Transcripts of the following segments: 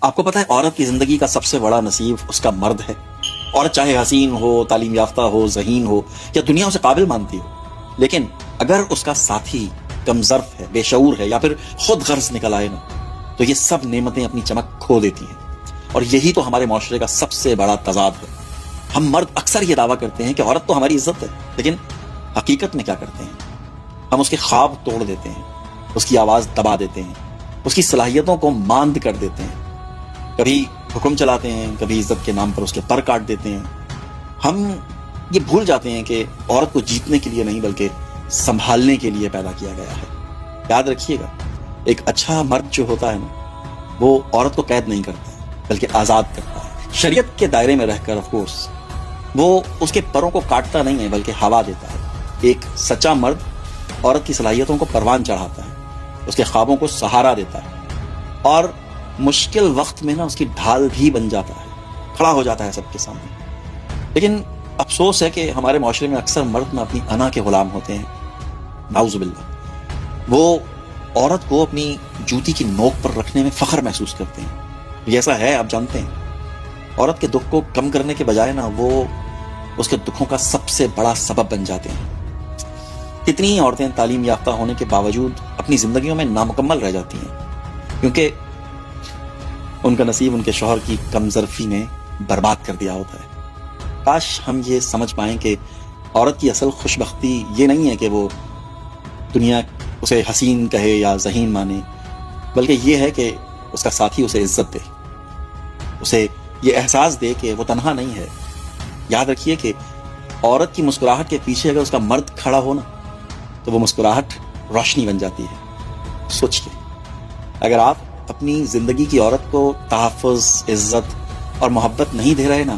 آپ کو پتا ہے عورت کی زندگی کا سب سے بڑا نصیب اس کا مرد ہے. عورت چاہے حسین ہو، تعلیم یافتہ ہو، ذہین ہو یا دنیا اسے قابل مانتی ہو، لیکن اگر اس کا ساتھی کم ظرف ہے، بے شعور ہے یا پھر خود غرض نکل آئے نا، تو یہ سب نعمتیں اپنی چمک کھو دیتی ہیں. اور یہی تو ہمارے معاشرے کا سب سے بڑا تضاد ہے. ہم مرد اکثر یہ دعویٰ کرتے ہیں کہ عورت تو ہماری عزت ہے، لیکن حقیقت میں کیا کرتے ہیں؟ ہم اس کے خواب توڑ دیتے ہیں، اس کی آواز دبا دیتے ہیں، اس کی صلاحیتوں کو ماند کر دیتے ہیں. کبھی حکم چلاتے ہیں، کبھی عزت کے نام پر اس کے پر کاٹ دیتے ہیں. ہم یہ بھول جاتے ہیں کہ عورت کو جیتنے کے لیے نہیں بلکہ سنبھالنے کے لیے پیدا کیا گیا ہے. یاد رکھیے گا، ایک اچھا مرد جو ہوتا ہے نا، وہ عورت کو قید نہیں کرتا بلکہ آزاد کرتا ہے. شریعت کے دائرے میں رہ کر آف کورس وہ اس کے پروں کو کاٹتا نہیں ہے بلکہ ہوا دیتا ہے. ایک سچا مرد عورت کی صلاحیتوں کو پروان چڑھاتا ہے، اس کے خوابوں کو سہارا دیتا ہے، اور مشکل وقت میں نا اس کی ڈھال بھی بن جاتا ہے، کھڑا ہو جاتا ہے سب کے سامنے. لیکن افسوس ہے کہ ہمارے معاشرے میں اکثر مرد اپنی انا کے غلام ہوتے ہیں. نعوذ باللہ. وہ عورت کو اپنی جوتی کی نوک پر رکھنے میں فخر محسوس کرتے ہیں. یہ ایسا ہے، آپ جانتے ہیں. عورت کے دکھ کو کم کرنے کے بجائے نا وہ اس کے دکھوں کا سب سے بڑا سبب بن جاتے ہیں. کتنی عورتیں تعلیم یافتہ ہونے کے باوجود اپنی زندگیوں میں نامکمل رہ جاتی ہیں کیونکہ ان کا نصیب ان کے شوہر کی کم ظرفی نے برباد کر دیا ہوتا ہے. کاش ہم یہ سمجھ پائیں کہ عورت کی اصل خوش بختی یہ نہیں ہے کہ وہ دنیا اسے حسین کہے یا ذہین مانے، بلکہ یہ ہے کہ اس کا ساتھی اسے عزت دے، اسے یہ احساس دے کہ وہ تنہا نہیں ہے. یاد رکھیے کہ عورت کی مسکراہٹ کے پیچھے اگر اس کا مرد کھڑا ہو نا، تو وہ مسکراہٹ روشنی بن جاتی ہے. سوچئے، اگر آپ اپنی زندگی کی عورت کو تحفظ، عزت اور محبت نہیں دے رہے نا،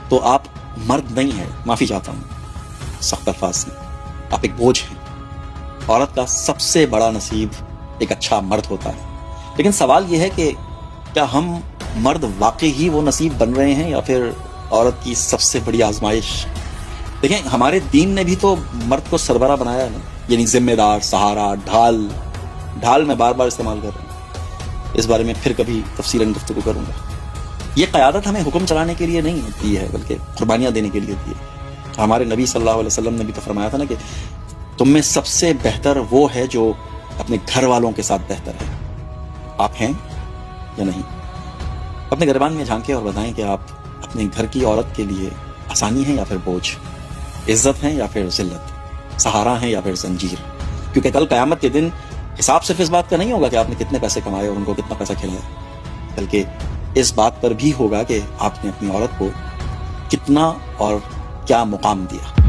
تو آپ مرد نہیں ہیں. معافی چاہتا ہوں سخت الفاظ میں، آپ ایک بوجھ ہیں. عورت کا سب سے بڑا نصیب ایک اچھا مرد ہوتا ہے. لیکن سوال یہ ہے کہ کیا ہم مرد واقعی ہی وہ نصیب بن رہے ہیں یا پھر عورت کی سب سے بڑی آزمائش؟ دیکھیں، ہمارے دین نے بھی تو مرد کو سربراہ بنایا ہے نا، یعنی ذمہ دار، سہارا، ڈھال میں بار بار استعمال کر رہا ہوں. اس بارے میں پھر کبھی تفصیلاً گفتگو کروں گا. یہ قیادت ہمیں حکم چلانے کے لیے نہیں دی ہے بلکہ قربانیاں دینے کے لیے دی ہے. ہمارے نبی صلی اللہ علیہ وسلم نے بھی تو فرمایا تھا نا کہ تم میں سب سے بہتر وہ ہے جو اپنے گھر والوں کے ساتھ بہتر ہے. آپ ہیں یا نہیں؟ اپنے گریبان میں جھانکیں اور بتائیں کہ آپ اپنے گھر کی عورت کے لیے آسانی ہے یا پھر بوجھ، عزت ہے یا پھر ذلت، سہارا ہے یا پھر زنجیر. کیونکہ کل قیامت کے دن حساب صرف اس بات کا نہیں ہوگا کہ آپ نے کتنے پیسے کمائے اور ان کو کتنا پیسہ کھلایا، بلکہ اس بات پر بھی ہوگا کہ آپ نے اپنی عورت کو کتنا اور کیا مقام دیا.